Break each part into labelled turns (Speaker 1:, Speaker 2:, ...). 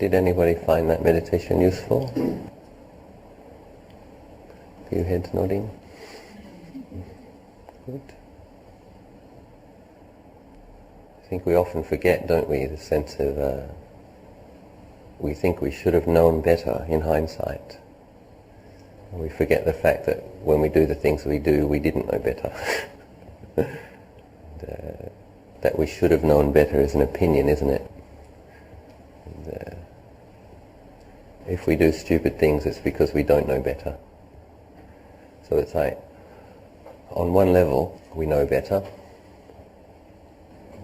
Speaker 1: Did anybody find that meditation useful? A few heads nodding. Good. I think we often forget, don't we, the sense of we think we should have known better in hindsight. And we forget the fact that when we do the things we do, we didn't know better. That we should have known better is an opinion, isn't it? And, if we do stupid things, it's because we don't know better. So it's like, on one level, we know better,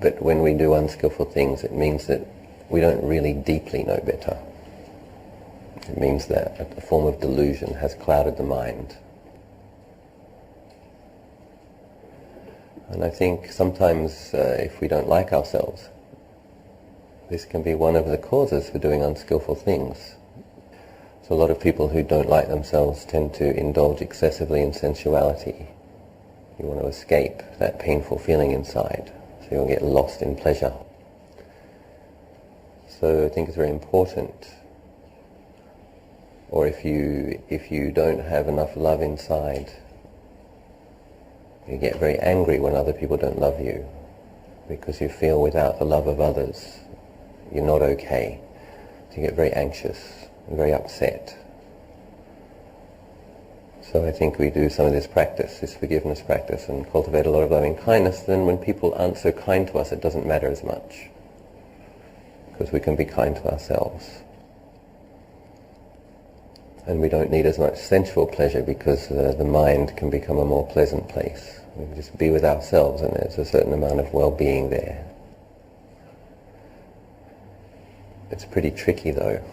Speaker 1: but when we do unskillful things, it means that we don't really deeply know better. It means that a form of delusion has clouded the mind. And I think sometimes if we don't like ourselves, this can be one of the causes for doing unskillful things. So a lot of people who don't like themselves tend to indulge excessively in sensuality. You want to escape that painful feeling inside, so you'll get lost in pleasure. So I think it's very important, or if you don't have enough love inside, you get very angry when other people don't love you, because you feel without the love of others, you're not okay. So you get very anxious, very upset. So I think we do some of this practice, this forgiveness practice, and cultivate a lot of loving kindness. Then when people aren't so kind to us, it doesn't matter as much, because we can be kind to ourselves. And we don't need as much sensual pleasure, because the mind can become a more pleasant place. We can just be with ourselves, and there's a certain amount of well-being there. It's pretty tricky though.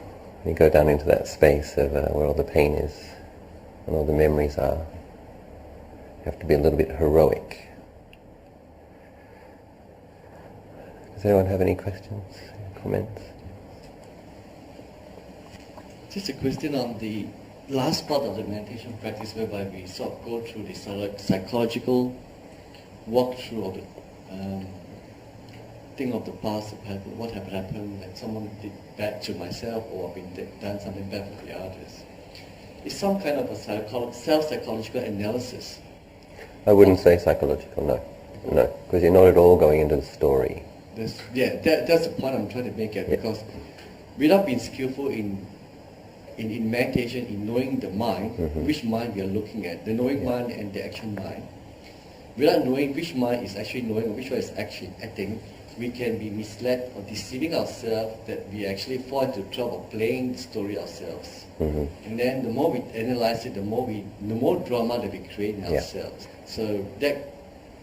Speaker 1: You go down into that space of where all the pain is and all the memories are. You have to be a little bit heroic. Does anyone have any questions, comments?
Speaker 2: Just a question on the last part of the meditation practice, whereby we sort of go through the psychological walkthrough of the think of the past, what had happened, like someone did bad to myself, or I've done something bad for the others. It's some kind of a self-psychological analysis.
Speaker 1: I wouldn't say psychological, no, because you're not at all going into the story.
Speaker 2: That's the point I'm trying to make it, because without being skillful in meditation, in knowing the mind, which mind we are looking at, the knowing mind and the action mind, without knowing which mind is actually knowing or which one is actually acting, we can be misled or deceiving ourselves that we actually fall into the trap of playing the story ourselves. And then the more we analyze it, the more drama that we create in ourselves. So that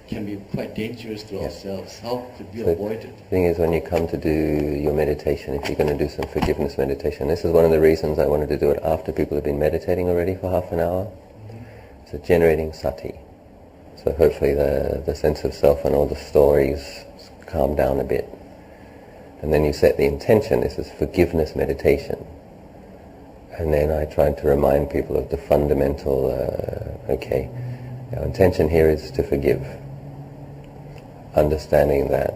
Speaker 2: can be quite dangerous to ourselves. How could we avoid it?
Speaker 1: The thing is, when you come to do your meditation, if you're going to do some forgiveness meditation, this is one of the reasons I wanted to do it after people have been meditating already for half an hour. So generating sati. So hopefully the sense of self and all the stories calm down a bit. And then you set the intention, this is forgiveness meditation. And then I tried to remind people of the fundamental, our intention here is to forgive. Understanding that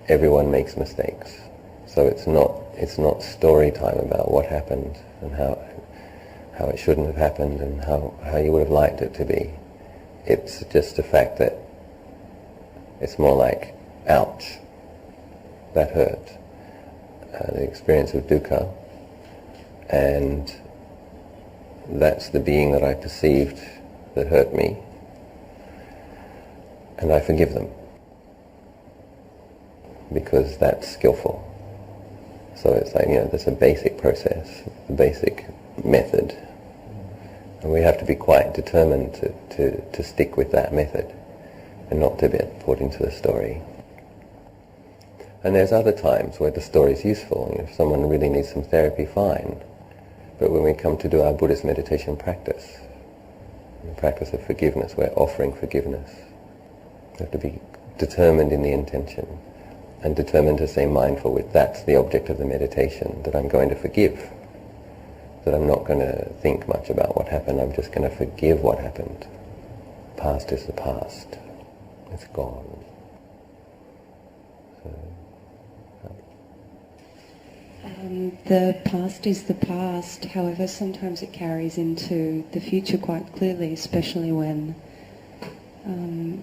Speaker 1: everyone makes mistakes. So it's not story time about what happened and how it shouldn't have happened and how you would have liked it to be. It's just the fact that it's more like, ouch, that hurt. The experience of dukkha, and that's the being that I perceived that hurt me, and I forgive them, because that's skillful. So it's like, there's a basic process, a basic method, and we have to be quite determined to stick with that method and not to get pulled into the story. And there's other times where the story is useful. If someone really needs some therapy, fine. But when we come to do our Buddhist meditation practice, the practice of forgiveness, we're offering forgiveness. We have to be determined in the intention, and determined to stay mindful with that's the object of the meditation, that I'm going to forgive. That I'm not going to think much about what happened, I'm just going to forgive what happened. The past is the past. It's gone.
Speaker 3: the past is the past. However, sometimes it carries into the future quite clearly, especially when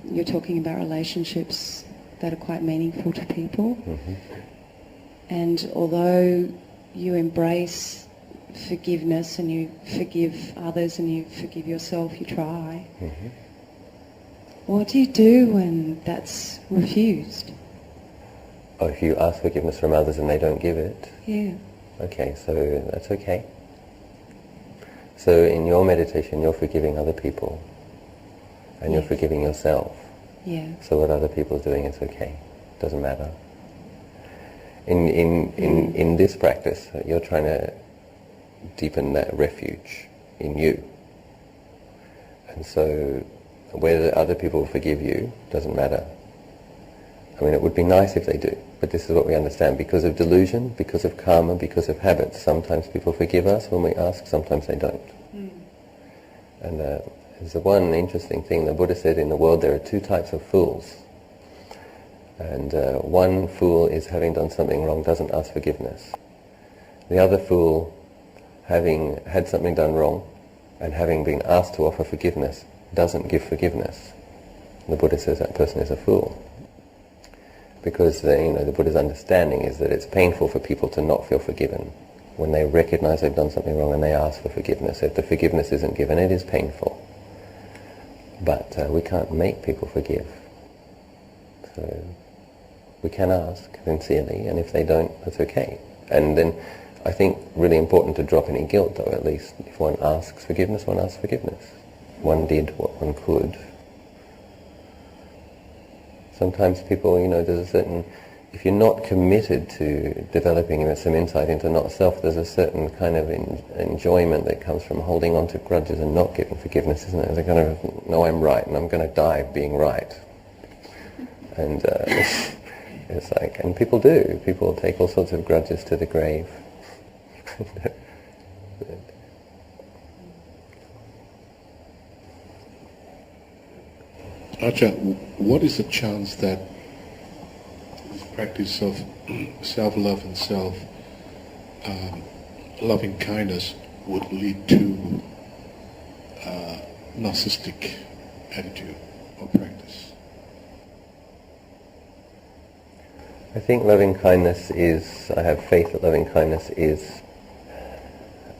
Speaker 3: you're talking about relationships that are quite meaningful to people.
Speaker 1: Mm-hmm.
Speaker 3: And although you embrace forgiveness and you forgive others and you forgive yourself, you try.
Speaker 1: Mm-hmm.
Speaker 3: What do you do when that's refused?
Speaker 1: Oh, if you ask forgiveness from others and they don't give it?
Speaker 3: Yeah.
Speaker 1: Okay, so that's okay. So in your meditation, you're forgiving other people, and you're forgiving yourself.
Speaker 3: Yeah.
Speaker 1: So what other people are doing is okay. Doesn't matter. In this practice, you're trying to deepen that refuge in you. And so whether other people forgive you doesn't matter. I mean, it would be nice if they do, but this is what we understand. Because of delusion, because of karma, because of habits, sometimes people forgive us when we ask, sometimes they don't. And there's one interesting thing. The Buddha said in the world there are two types of fools. And one fool is having done something wrong, doesn't ask forgiveness. The other fool, having had something done wrong and having been asked to offer forgiveness, doesn't give forgiveness. The Buddha says that person is a fool. Because the Buddha's understanding is that it's painful for people to not feel forgiven. When they recognize they've done something wrong and they ask for forgiveness, if the forgiveness isn't given, it is painful. But we can't make people forgive. So we can ask sincerely, and if they don't, that's okay. And then I think really important to drop any guilt, though. At least if one asks forgiveness, one asks forgiveness. One did what one could. Sometimes people, there's a certain, if you're not committed to developing some insight into not self, there's a certain kind of enjoyment that comes from holding on to grudges and not giving forgiveness, isn't it? There's a kind of, no, I'm right, and I'm going to die being right. And it's like, and people do. People take all sorts of grudges to the grave.
Speaker 4: Ajahn, what is the chance that this practice of self-love and self-loving kindness would lead to narcissistic attitude or practice?
Speaker 1: I think loving kindness is, I have faith that loving kindness is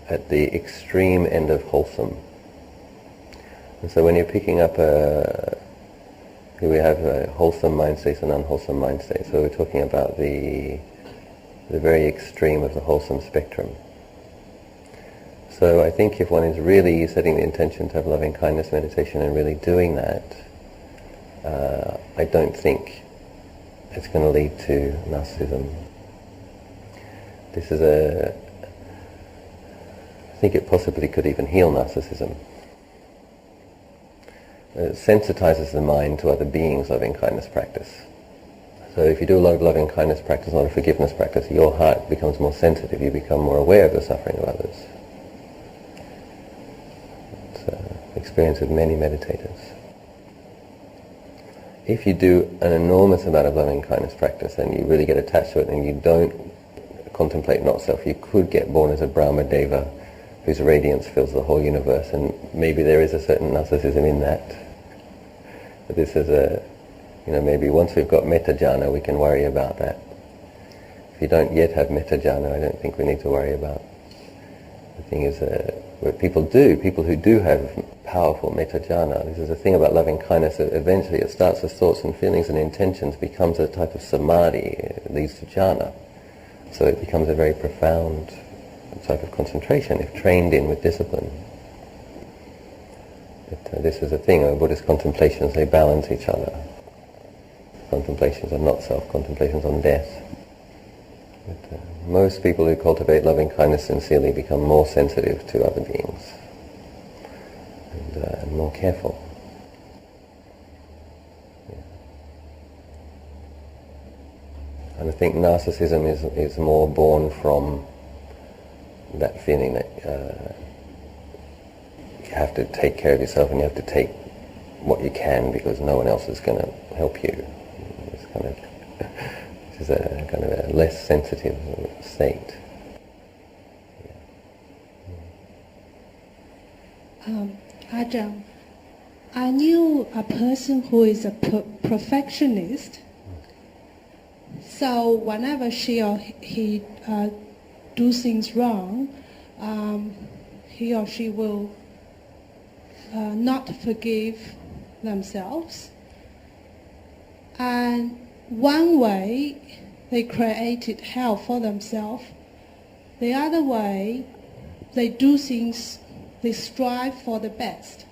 Speaker 1: at the extreme end of wholesome. And so when you're picking up we have a wholesome mind states and unwholesome mind states. So we're talking about the very extreme of the wholesome spectrum. So I think if one is really setting the intention to have loving kindness meditation and really doing that, I don't think it's going to lead to narcissism. I think it possibly could even heal narcissism. It sensitizes the mind to other beings' loving kindness practice. So if you do a lot of loving kindness practice, a lot of forgiveness practice, your heart becomes more sensitive, you become more aware of the suffering of others. It's an experience of many meditators. If you do an enormous amount of loving kindness practice and you really get attached to it and you don't contemplate not self, you could get born as a Brahma Deva whose radiance fills the whole universe, and maybe there is a certain narcissism in that. But this is maybe once we've got metta jhana, we can worry about that. If you don't yet have metta jhana, I don't think we need to worry about. The thing is, what people who do have powerful metta jhana, this is the thing about loving kindness, that eventually it starts with thoughts and feelings and intentions, becomes a type of samadhi, it leads to jhana. So it becomes a very profound type of concentration if trained in with discipline. This is the thing, Buddhist contemplations, they balance each other. Contemplations on not self, contemplations on death. But, most people who cultivate loving kindness sincerely become more sensitive to other beings and more careful. Yeah. And I think narcissism is more born from that feeling that you have to take care of yourself and you have to take what you can because no one else is going to help you. This is a kind of a less sensitive state.
Speaker 5: Ajahn, I knew a person who is a perfectionist. So whenever she or he do things wrong, he or she will not forgive themselves. And one way, they created hell for themselves. The other way, they do things, they strive for the best.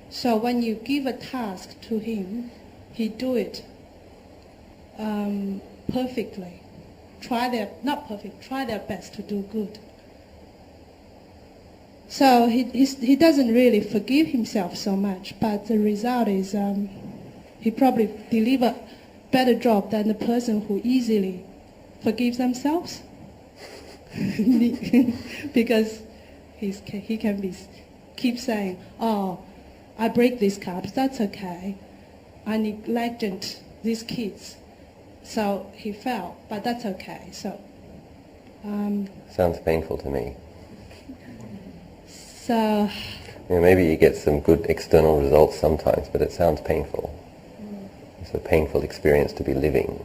Speaker 5: So when you give a task to him, he do it perfectly. Try their best to do good. So he doesn't really forgive himself so much, but the result is he probably deliver better job than the person who easily forgives themselves. Because he can keep saying, oh, I break these cups, that's okay. I neglected these kids, so he fell, but that's okay. So
Speaker 1: sounds painful to me.
Speaker 5: So
Speaker 1: maybe you get some good external results sometimes, but it sounds painful. It's a painful experience to be living.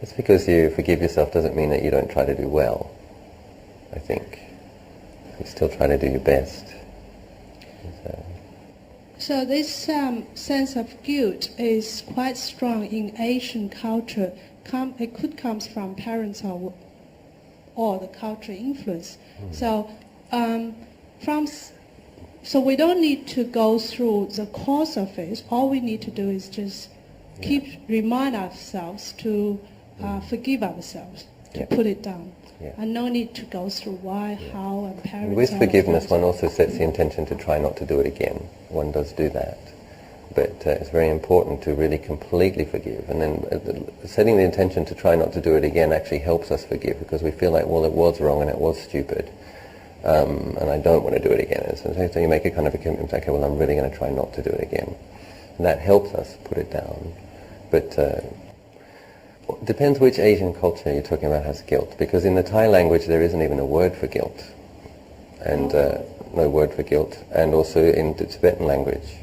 Speaker 1: Just because you forgive yourself doesn't mean that you don't try to do well, I think. You still try to do your best.
Speaker 5: So this sense of guilt is quite strong in Asian culture. It could come from parents or the cultural influence. So so we don't need to go through the cause of it. All we need to do is just remind ourselves to forgive ourselves, to put it down.
Speaker 1: Yeah.
Speaker 5: And no need to go through why, how, and parents.
Speaker 1: With forgiveness, one also sets the intention to try not to do it again. One does do that. But it's very important to really completely forgive. And then setting the intention to try not to do it again actually helps us forgive, because we feel like, well, it was wrong and it was stupid. And I don't want to do it again. And so you make a kind of a commitment, okay, well, I'm really going to try not to do it again. And that helps us put it down. But it depends which Asian culture you're talking about has guilt, because in the Thai language there isn't even a word for guilt, and no word for guilt, and also in the Tibetan language.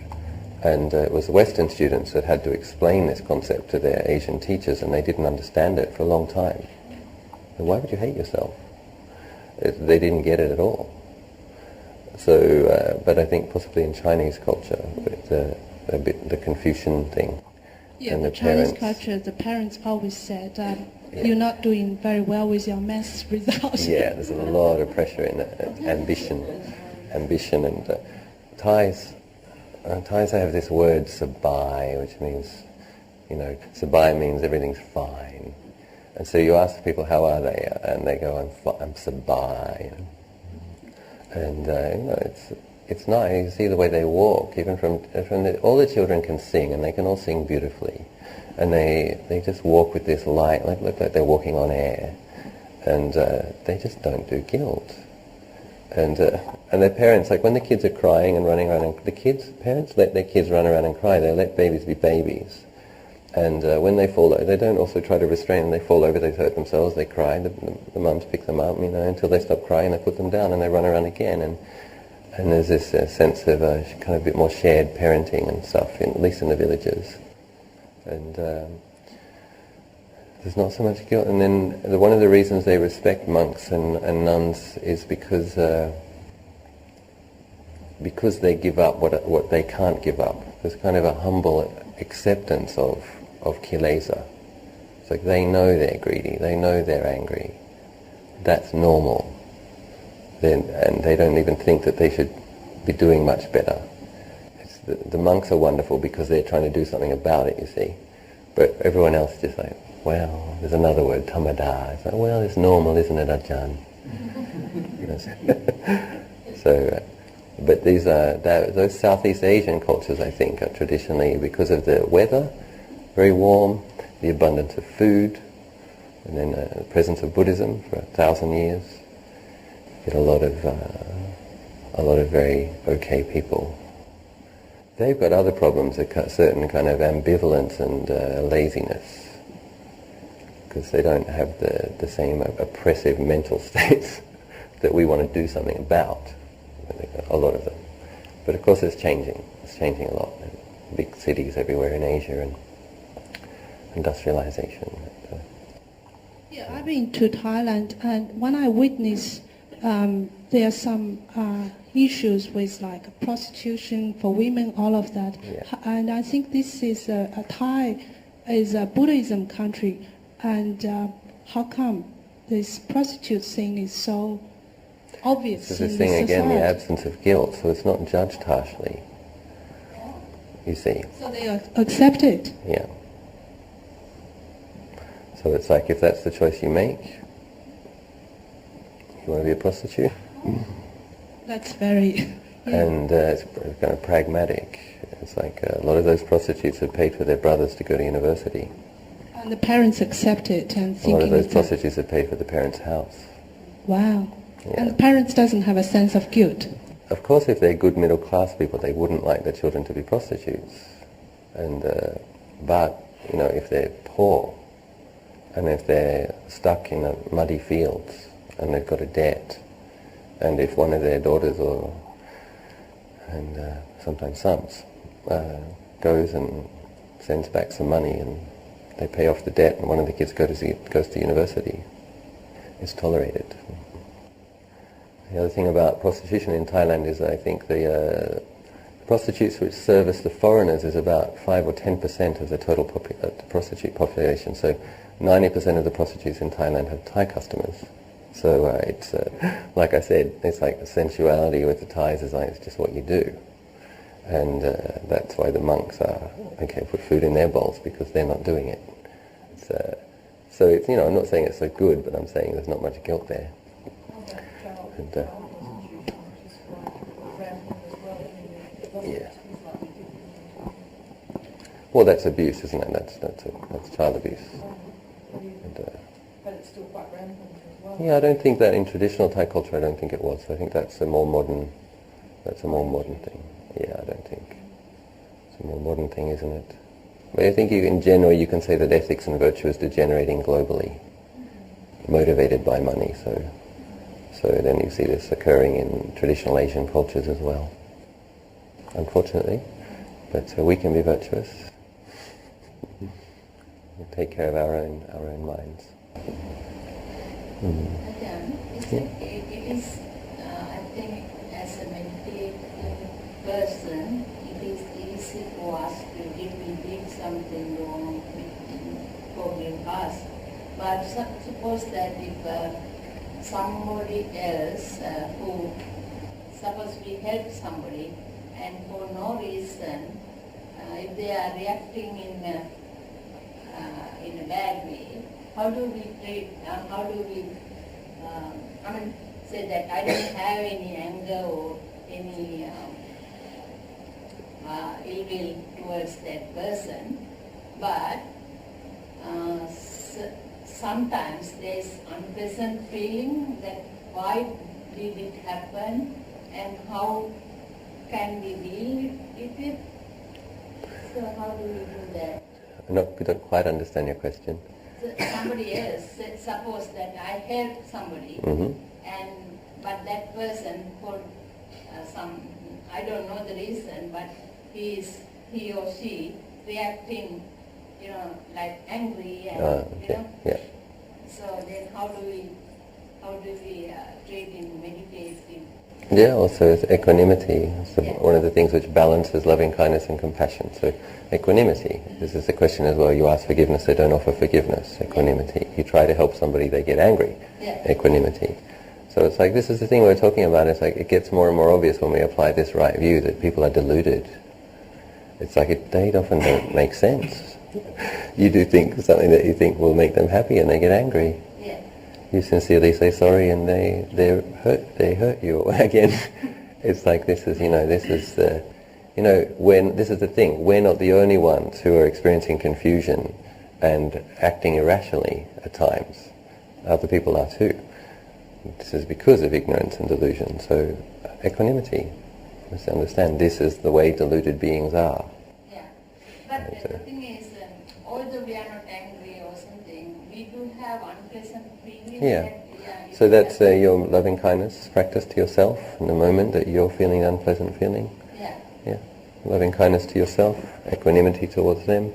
Speaker 1: And it was Western students that had to explain this concept to their Asian teachers, and they didn't understand it for a long time. So why would you hate yourself? They didn't get it at all. So, but I think possibly in Chinese culture, a bit the Confucian thing.
Speaker 5: Yeah,
Speaker 1: and
Speaker 5: the
Speaker 1: the
Speaker 5: Chinese
Speaker 1: parents.
Speaker 5: culture, the parents always said, you're not doing very well with your maths results.
Speaker 1: Yeah, there's a lot of pressure in ambition, and Thais have this word sabai, which means, sabai means everything's fine. And so you ask people, how are they? And they go, I'm sabai. And it's nice. You see the way they walk, even all the children can sing, and they can all sing beautifully. And they just walk with this light, look like they're walking on air. And they just don't do guilt. And their parents, like when the kids are crying and running around, parents let their kids run around and cry. They let babies be babies. And when they fall over, they don't also try to restrain them. They fall over, they hurt themselves, they cry. The mums pick them up, until they stop crying. They put them down and they run around again. And there's this sense of kind of a bit more shared parenting and stuff, at least in the villages. And there's not so much guilt. And then one of the reasons they respect monks and nuns is because they give up what they can't give up. There's kind of a humble acceptance of kilesa. It's like they know they're greedy, they know they're angry. That's normal. And they don't even think that they should be doing much better. The monks are wonderful because they're trying to do something about it, you see. But everyone else is just like, well, there's another word, tamada. It's like, well, it's normal, isn't it, Ajahn? But these are those Southeast Asian cultures, I think, are traditionally, because of the weather, very warm, the abundance of food, and then the presence of Buddhism for 1,000 years. Get a lot of very okay people. They've got other problems, a certain kind of ambivalence and laziness, because they don't have the same oppressive mental states that we want to do something about. A lot of them. But of course it's changing. It's changing a lot. Big cities everywhere in Asia and industrialization.
Speaker 5: Yeah, I've been to Thailand, and when I witness, there are some issues with like prostitution for women, all of that.
Speaker 1: Yeah.
Speaker 5: And I think this is a Thai is a Buddhism country, and how come this prostitute thing is so obvious
Speaker 1: This
Speaker 5: in
Speaker 1: is
Speaker 5: the
Speaker 1: the thing again, the
Speaker 5: society?
Speaker 1: absence of guilt, so it's not judged harshly. You see.
Speaker 5: So they accept it.
Speaker 1: Yeah. So it's like if that's the choice you make, you want to be a prostitute,
Speaker 5: That's very... Yeah.
Speaker 1: and it's kind of pragmatic. It's like a lot of those prostitutes have paid for their brothers to go to university.
Speaker 5: And the parents accept it and
Speaker 1: A lot
Speaker 5: thinking
Speaker 1: of those
Speaker 5: it's a-
Speaker 1: prostitutes have paid for the parents' house.
Speaker 5: Wow.
Speaker 1: Yeah.
Speaker 5: And the parents doesn't have a sense of guilt.
Speaker 1: Of course, if they're good middle class people, they wouldn't like their children to be prostitutes. And but you know, if they're poor, and if they're stuck in the muddy fields, and they've got a debt, and if one of their daughters and sometimes sons goes and sends back some money, and they pay off the debt, and one of the kids goes to university, it's tolerated. The other thing about prostitution in Thailand is I think the prostitutes which service the foreigners is about 5 or 10% of the total prostitute population. So 90% of the prostitutes in Thailand have Thai customers. So it's, like I said, it's like the sensuality with the Thais is like it's just what you do. And that's why the monks are, okay, put food in their bowls because they're not doing it. It's, so it's, you know, I'm not saying it's so good, but I'm saying there's not much guilt there. And, yeah. Well, that's abuse, isn't it? That's child abuse. And,
Speaker 6: But it's still quite rampant as well.
Speaker 1: yeah, I don't think that in traditional Thai culture. I don't think it was. I think that's a more modern. That's a more modern thing. Yeah, I don't think it's a more modern thing, isn't it? But I think in general you can say that ethics and virtue is degenerating globally, motivated by money. So then you see this occurring in traditional Asian cultures as well, unfortunately. But we can be virtuous. We take care of our own minds.
Speaker 7: It is, I think, as a meditative person, it is easy for us to, if we did something wrong, forgive us. But suppose that if somebody else who, suppose we help somebody, and for no reason, if they are reacting in a bad way, how do we treat, how do we, say that I don't have any anger or any ill will towards that person, but sometimes there's unpleasant feeling that why did it happen and how can we deal with it? So how do we do that?
Speaker 1: We don't quite understand your question.
Speaker 7: So somebody else, suppose that I helped somebody, but that person for some, I don't know the reason, but he or she reacting, like angry and,
Speaker 1: Okay. Yeah.
Speaker 7: So then how do we treat in meditative?
Speaker 1: Yeah, also it's equanimity. So one of the things which balances loving kindness and compassion. So equanimity. This is the question as well. You ask forgiveness, they don't offer forgiveness. Equanimity. You try to help somebody, they get angry.
Speaker 7: Yeah.
Speaker 1: Equanimity. So it's like this is the thing we're talking about. It's like it gets more and more obvious when we apply this right view that people are deluded. It's like they often don't make sense. You do think something that you think will make them happy and they get angry.
Speaker 7: Yeah.
Speaker 1: You sincerely say sorry and they hurt you again. It's like this is when this is the thing, we're not the only ones who are experiencing confusion and acting irrationally at times. Other people are too. This is because of ignorance and delusion. So equanimity, we must understand this is the way deluded beings are.
Speaker 7: Yeah. But the thing is, although we are not angry or something, we do have unpleasant feelings.
Speaker 1: Yeah. So that's your loving kindness practice to yourself in the moment that you're feeling unpleasant feeling.
Speaker 7: Yeah.
Speaker 1: loving kindness to yourself, equanimity towards them.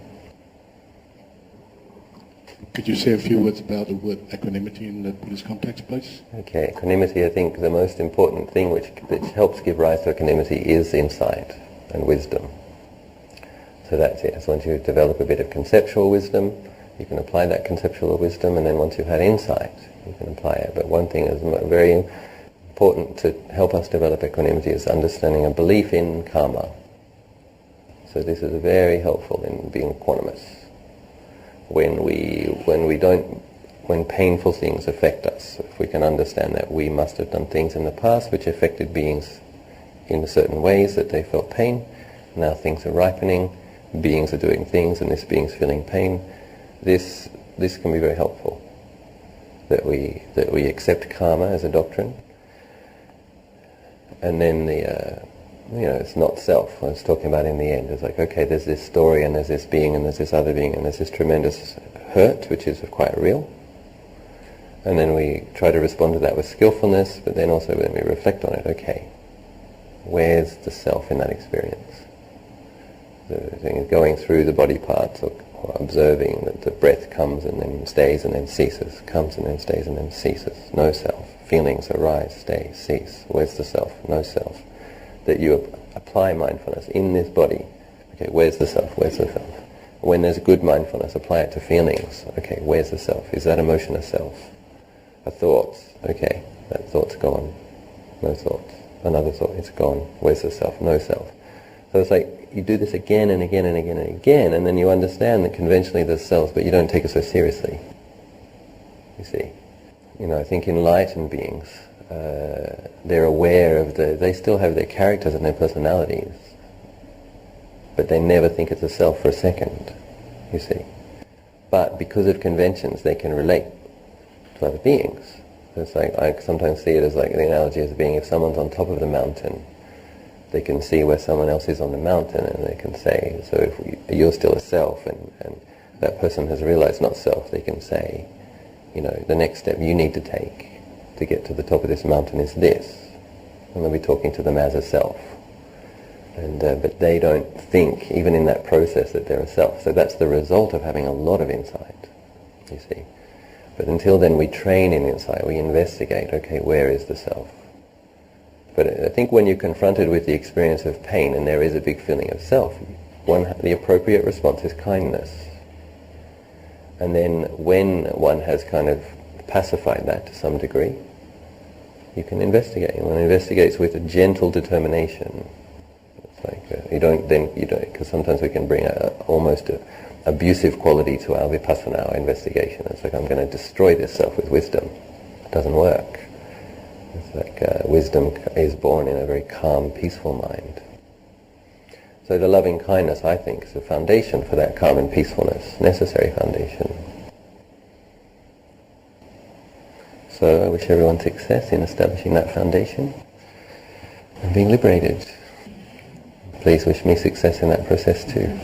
Speaker 4: Could you say a few words about the word equanimity in the Buddhist context, please?
Speaker 1: Okay, equanimity, I think the most important thing which helps give rise to equanimity is insight and wisdom. So that's it. So once you develop a bit of conceptual wisdom, you can apply that conceptual wisdom, and then once you've had insight, you can apply it. But one thing is very important to help us develop equanimity is understanding a belief in karma. So this is very helpful in being equanimous. When painful things affect us, if we can understand that we must have done things in the past which affected beings in certain ways that they felt pain, now things are ripening, beings are doing things and this being's feeling pain, this can be very helpful. That we accept karma as a doctrine, and then it's not self. I was talking about in the end. It's like, okay, there's this story and there's this being and there's this other being and there's this tremendous hurt, which is quite real. And then we try to respond to that with skillfulness, but then also when we reflect on it, okay, where's the self in that experience? The thing is going through the body parts or observing that the breath comes and then stays and then ceases, comes and then stays and then ceases. No self. Feelings arise, stay, cease. Where's the self? No self. That you apply mindfulness in this body. Okay, where's the self? Where's the self? When there's good mindfulness, apply it to feelings. Okay, where's the self? Is that emotion a self? A thought. Okay, that thought's gone. No thoughts. Another thought, it's gone. Where's the self? No self. So it's like you do this again and again and again and again, and then you understand that conventionally there's self, but you don't take it so seriously. You see? I think enlightened beings, they're aware of they still have their characters and their personalities, but they never think it's a self for a second, you see. But because of conventions, they can relate to other beings. So it's like, I sometimes see it as like the analogy as being if someone's on top of the mountain, they can see where someone else is on the mountain, and they can say, so if you're still a self, and that person has realized not self, they can say, the next step you need to take to get to the top of this mountain is this. And they'll be talking to them as a self. But they don't think, even in that process, that they're a self. So that's the result of having a lot of insight, you see. But until then we train in insight, we investigate, okay, where is the self? But I think when you're confronted with the experience of pain and there is a big feeling of self, the appropriate response is kindness. And then when one has kind of pacified that to some degree, you can investigate. And one investigates with a gentle determination. It's like you don't, because sometimes we can bring almost an abusive quality to our vipassana, our investigation. It's like, I'm going to destroy this self with wisdom. It doesn't work. It's like wisdom is born in a very calm, peaceful mind. So the loving kindness, I think, is a foundation for that calm and peacefulness, necessary foundation. So I wish everyone success in establishing that foundation and being liberated. Please wish me success in that process too.